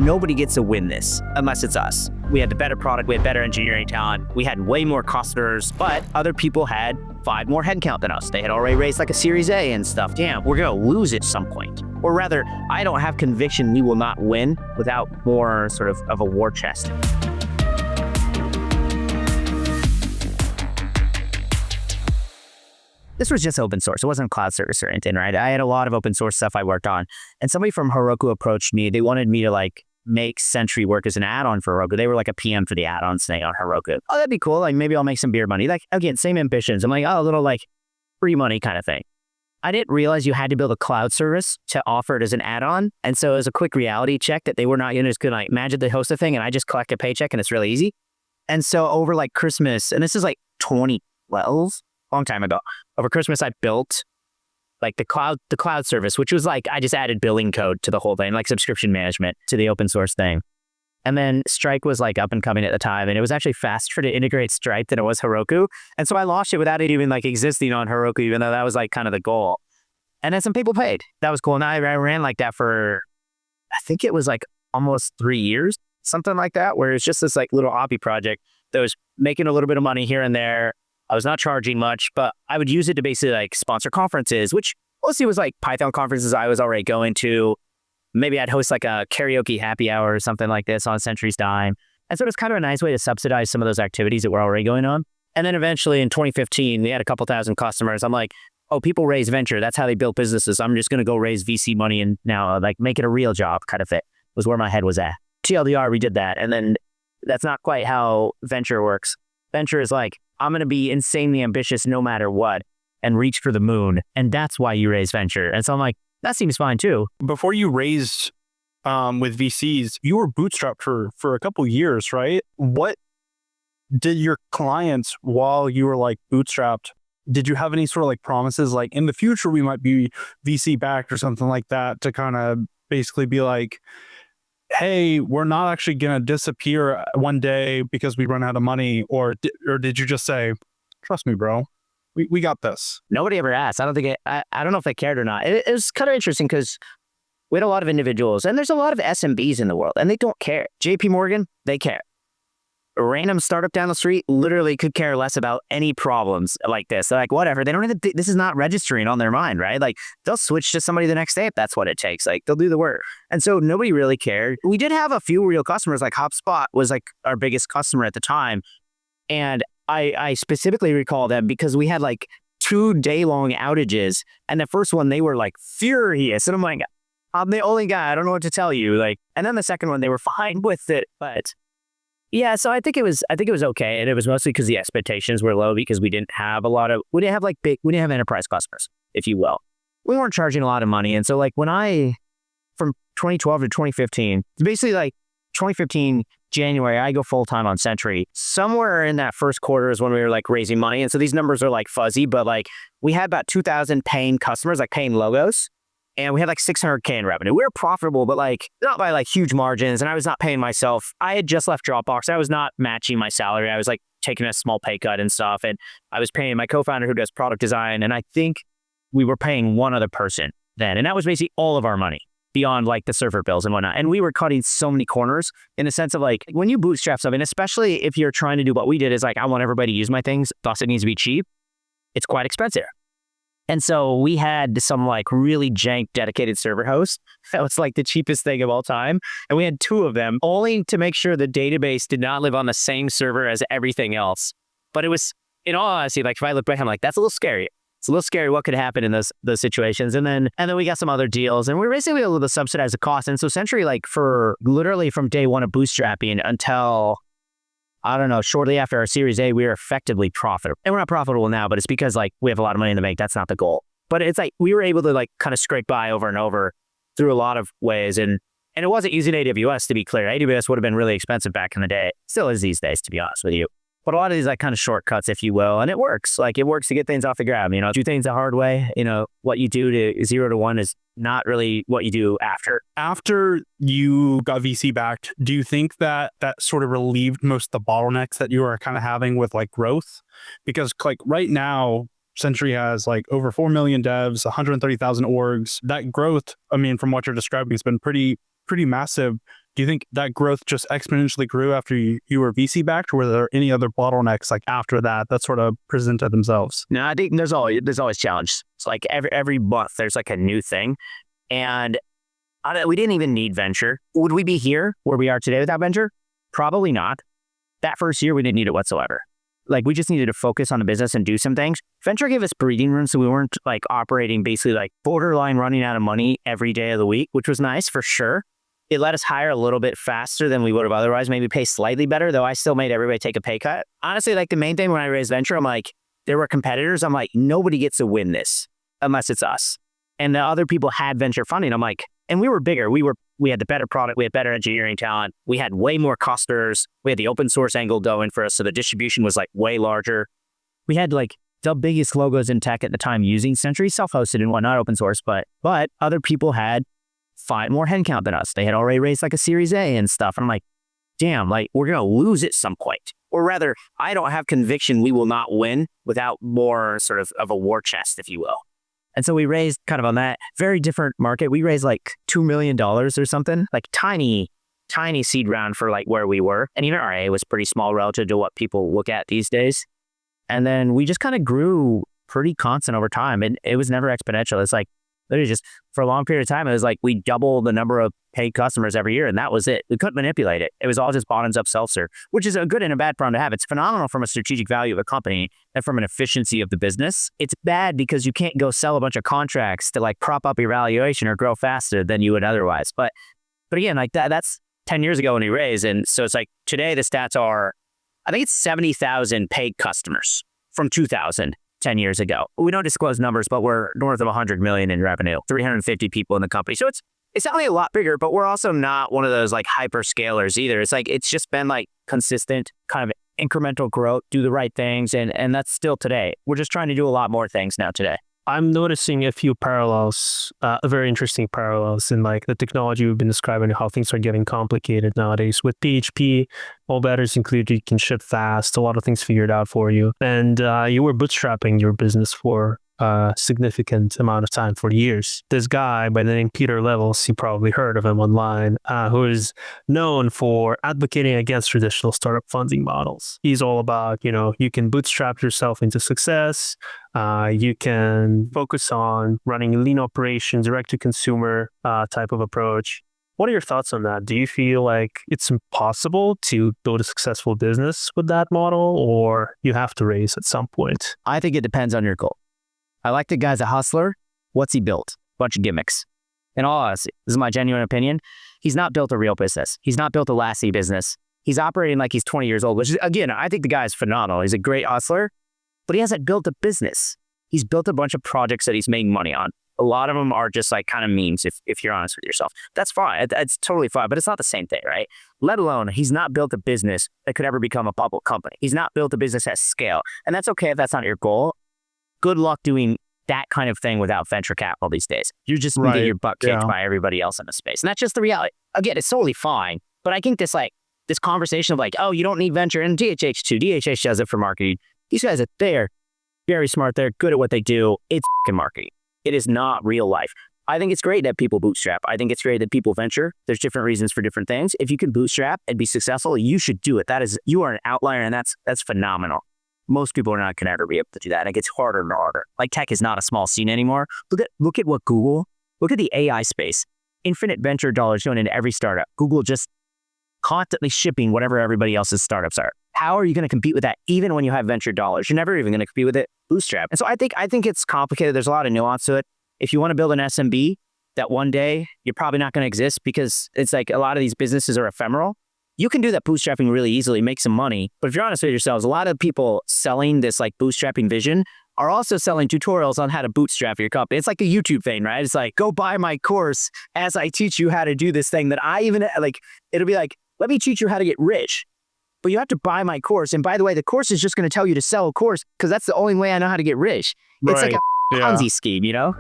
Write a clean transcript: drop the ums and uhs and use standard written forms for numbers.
nobody gets to win this unless it's us. We had the better product, we had better engineering talent, we had way more customers, but other people had 5 more headcount than us. They had already raised like a Series A and stuff. Damn, we're gonna lose at some point. Or rather, I don't have conviction we will not win without more sort of a war chest. This was just open source. It wasn't cloud service or anything, right? I had a lot of open source stuff I worked on. And somebody from Heroku approached me. They wanted me to like make Sentry work as an add-on for Heroku. They were like a PM for the add-on thing on Heroku. Oh, that'd be cool. Like maybe I'll make some beer money. Like again, same ambitions. I'm like, oh, a little like free money kind of thing. I didn't realize you had to build a cloud service to offer it as an add-on. And so it was a quick reality check that they were not just going to like imagine they host a thing and I just collect a paycheck and it's really easy. And so over like Christmas, and this is like 2012, long time ago. Over Christmas, I built like the cloud service, which was like, I just added billing code to the whole thing, like subscription management to the open source thing. And then Stripe was like up and coming at the time. And it was actually faster to integrate Stripe than it was Heroku. And so I launched it without it even like existing on Heroku, even though that was like kind of the goal. And then some people paid. That was cool. And I ran like that for, I think it was like almost 3 years, something like that, where it's just this like little hobby project that was making a little bit of money here and there. I was not charging much, but I would use it to basically like sponsor conferences, which mostly was like Python conferences I was already going to. Maybe I'd host like a karaoke happy hour or something like this on Sentry's dime. And so it was kind of a nice way to subsidize some of those activities that were already going on. And then eventually in 2015, we had a couple thousand customers. I'm like, oh, people raise venture. That's how they build businesses. I'm just going to go raise VC money and now like make it a real job kind of thing was where my head was at. TLDR, we did that. And then that's not quite how venture works. Venture is like, I'm going to be insanely ambitious no matter what and reach for the moon. And that's why you raise venture. And so I'm like, that seems fine too. Before you raised with VCs, you were bootstrapped for a couple years, right? What did your clients, while you were like bootstrapped, did you have any sort of like promises like in the future we might be VC backed or something like that to kind of basically be like, hey, we're not actually going to disappear one day because we run out of money? Or did you just say, trust me, bro, we got this? Nobody ever asked. I don't know if they cared or not. It was kind of interesting because we had a lot of individuals and there's a lot of SMBs in the world and they don't care. JP Morgan, they care. A random startup down the street literally could care less about any problems like this. They're like, whatever. They don't even, this is not registering on their mind, right? Like they'll switch to somebody the next day if that's what it takes. Like they'll do the work. And so nobody really cared. We did have a few real customers, like HubSpot was like our biggest customer at the time. And I specifically recall them because we had like 2 day-long outages. And the first one, they were like furious. And I'm like, I'm the only guy. I don't know what to tell you. Like, and then the second one, they were fine with it. But yeah, so I think it was okay. And it was mostly because the expectations were low because we didn't have enterprise customers, if you will. We weren't charging a lot of money. And so like from 2012 to 2015, basically like 2015, January, I go full-time on Sentry. Somewhere in that first quarter is when we were like raising money. And so these numbers are like fuzzy, but like we had about 2,000 paying customers, like paying logos. And we had like $600K in revenue. We were profitable, but like not by like huge margins. And I was not paying myself. I had just left Dropbox. I was not matching my salary. I was like taking a small pay cut and stuff. And I was paying my co-founder who does product design. And I think we were paying one other person then. And that was basically all of our money beyond like the server bills and whatnot. And we were cutting so many corners in the sense of like when you bootstrap something, especially if you're trying to do what we did is like, I want everybody to use my things. Thus it needs to be cheap. It's quite expensive. And so we had some like really jank dedicated server host. That was like the cheapest thing of all time. And we had 2 of them only to make sure the database did not live on the same server as everything else. But it was, in all honesty, like if I look back, I'm like, that's a little scary. It's a little scary what could happen in those situations. And then we got some other deals and we were basically able to subsidize the cost. And so Sentry, like for literally from day one of bootstrapping until, I don't know, shortly after our Series A, we were effectively profitable. And we're not profitable now, but it's because like we have a lot of money in the bank. That's not the goal. But it's like we were able to like kind of scrape by over and over through a lot of ways. And it wasn't easy to AWS, to be clear. AWS would have been really expensive back in the day. Still is these days, to be honest with you. But a lot of these like kind of shortcuts, if you will, and it works. Like it works to get things off the ground. You know, do things the hard way. You know, what you do to 0 to 1 is not really what you do after. After you got VC backed, do you think that sort of relieved most of the bottlenecks that you are kind of having with like growth? Because like right now, Sentry has like over 4 million devs, 130,000 orgs. That growth, I mean, from what you're describing, has been pretty massive. Do you think that growth just exponentially grew after you were VC backed, or were there any other bottlenecks like after that sort of presented themselves? No, I think there's always challenge. It's like every month there's like a new thing. And we didn't even need venture. Would we be here where we are today without venture? Probably not. That first year, we didn't need it whatsoever. Like, we just needed to focus on the business and do some things. Venture gave us breathing room, so we weren't like operating basically like borderline running out of money every day of the week, which was nice for sure. It let us hire a little bit faster than we would have otherwise, maybe pay slightly better, though I still made everybody take a pay cut. Honestly, like the main thing when I raised venture, I'm like, there were competitors. I'm like, nobody gets to win this unless it's us. And the other people had venture funding. I'm like, and we were bigger. We had the better product. We had better engineering talent. We had way more customers. We had the open source angle going for us. So the distribution was like way larger. We had like the biggest logos in tech at the time using Sentry, self-hosted and whatnot, open source. But other people had more headcount than us. They had already raised like a Series A and stuff. And I'm like, damn, like we're going to lose at some point. Or rather, I don't have conviction we will not win without more sort of a war chest, if you will. And so we raised kind of on that very different market. We raised like $2 million or something, like tiny seed round for like where we were. And even our A was pretty small relative to what people look at these days. And then we just kind of grew pretty constant over time. And it was never exponential. It's like literally just for a long period of time, it was like we doubled the number of paid customers every year. And that was it. We couldn't manipulate it. It was all just bottoms up self-serve, which is a good and a bad problem to have. It's phenomenal from a strategic value of a company and from an efficiency of the business. It's bad because you can't go sell a bunch of contracts to like prop up your valuation or grow faster than you would otherwise. But again, like that's 10 years ago when we raised. And so it's like today the stats are, I think it's 70,000 paid customers from 2000. 10 years ago. We don't disclose numbers, but we're north of 100 million in revenue, 350 people in the company. So it's definitely a lot bigger, but we're also not one of those like hyperscalers either. It's like, it's just been like consistent kind of incremental growth, do the right things. And that's still today. We're just trying to do a lot more things now today. I'm noticing a few parallels, very interesting parallels in like the technology we've been describing, how things are getting complicated nowadays. With PHP, all batteries included, you can ship fast, a lot of things figured out for you. And you were bootstrapping your business for a significant amount of time, for years. This guy by the name Peter Levels, you probably heard of him online, who is known for advocating against traditional startup funding models. He's all about, you can bootstrap yourself into success. You can focus on running lean operations, direct to consumer type of approach. What are your thoughts on that? Do you feel like it's impossible to build a successful business with that model, or you have to raise at some point? I think it depends on your goal. I like the guy's a hustler. What's he built? Bunch of gimmicks. In all honesty, this is my genuine opinion. He's not built a real business. He's not built a lassie business. He's operating like he's 20 years old, which is, again, I think the guy is phenomenal. He's a great hustler, but he hasn't built a business. He's built a bunch of projects that he's making money on. A lot of them are just like kind of memes, if you're honest with yourself. That's fine. It's totally fine, but it's not the same thing, right? Let alone, he's not built a business that could ever become a public company. He's not built a business at scale. And that's okay if that's not your goal. Good luck doing that kind of thing without venture capital these days. You're just going to get your butt kicked by everybody else in the space. And that's just the reality. Again, it's totally fine. But I think this conversation of like, oh, you don't need venture, and DHH too. DHH does it for marketing. These guys are there, very smart. They're good at what they do. It's fucking marketing. It is not real life. I think it's great that people bootstrap. I think it's great that people venture. There's different reasons for different things. If you can bootstrap and be successful, you should do it. You are an outlier, and that's phenomenal. Most people are not going to ever be able to do that. And it gets harder and harder. Like, tech is not a small scene anymore. Look at what Google, look at the AI space. Infinite venture dollars going into every startup. Google just constantly shipping whatever everybody else's startups are. How are you going to compete with that even when you have venture dollars? You're never even going to compete with it. Bootstrap. And so I think it's complicated. There's a lot of nuance to it. If you want to build an SMB that one day you're probably not going to exist because it's like a lot of these businesses are ephemeral, you can do that bootstrapping really easily, make some money. But if you're honest with yourselves, a lot of people selling this like bootstrapping vision are also selling tutorials on how to bootstrap your company. It's like a YouTube thing, right? It's like, go buy my course as I teach you how to do this thing that I even like, it'll be like, let me teach you how to get rich. But you have to buy my course. And by the way, the course is just going to tell you to sell a course because that's the only way I know how to get rich. It's like a Ponzi scheme, you know?